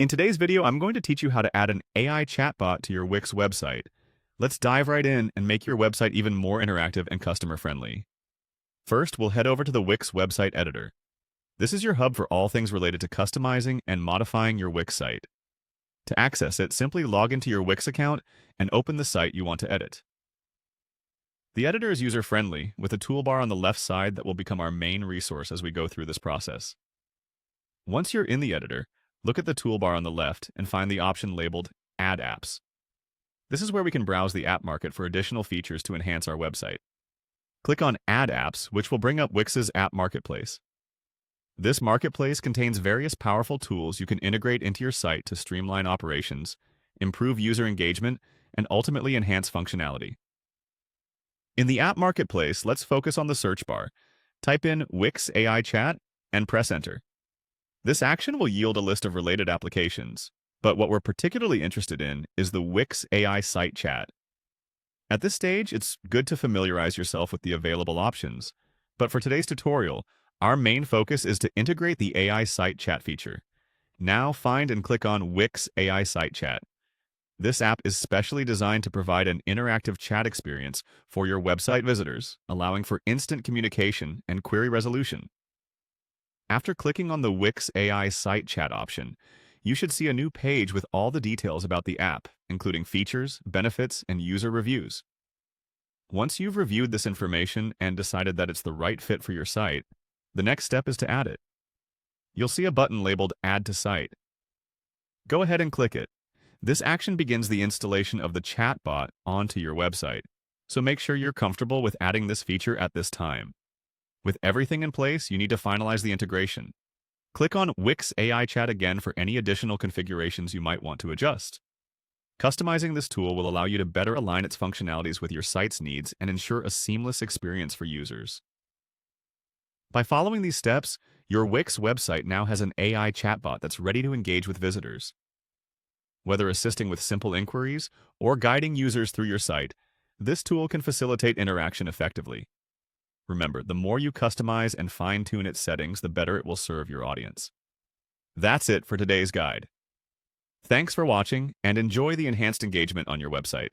In today's video, I'm going to teach you how to add an AI chatbot to your Wix website. Let's dive right in and make your website even more interactive and customer-friendly. First, we'll head over to the Wix website editor. This is your hub for all things related to customizing and modifying your Wix site. To access it, simply log into your Wix account and open the site you want to edit. The editor is user-friendly, with a toolbar on the left side that will become our main resource as we go through this process. Once you're in the editor, look at the toolbar on the left and find the option labeled Add Apps. This is where we can browse the app market for additional features to enhance our website. Click on Add Apps, which will bring up Wix's app marketplace. This marketplace contains various powerful tools you can integrate into your site to streamline operations, improve user engagement, and ultimately enhance functionality. In the app marketplace, let's focus on the search bar. Type in Wix AI Chat and press Enter. This action will yield a list of related applications, but what we're particularly interested in is the Wix AI Site Chat. At this stage, it's good to familiarize yourself with the available options, but for today's tutorial, our main focus is to integrate the AI Site Chat feature. Now find and click on Wix AI Site Chat. This app is specially designed to provide an interactive chat experience for your website visitors, allowing for instant communication and query resolution. After clicking on the Wix AI Site Chat option, you should see a new page with all the details about the app, including features, benefits, and user reviews. Once you've reviewed this information and decided that it's the right fit for your site, the next step is to add it. You'll see a button labeled Add to Site. Go ahead and click it. This action begins the installation of the chatbot onto your website, so make sure you're comfortable with adding this feature at this time. With everything in place, you need to finalize the integration. Click on Wix AI Chat again for any additional configurations you might want to adjust. Customizing this tool will allow you to better align its functionalities with your site's needs and ensure a seamless experience for users. By following these steps, your Wix website now has an AI chatbot that's ready to engage with visitors. Whether assisting with simple inquiries or guiding users through your site, this tool can facilitate interaction effectively. Remember, the more you customize and fine-tune its settings, the better it will serve your audience. That's it for today's guide. Thanks for watching and enjoy the enhanced engagement on your website.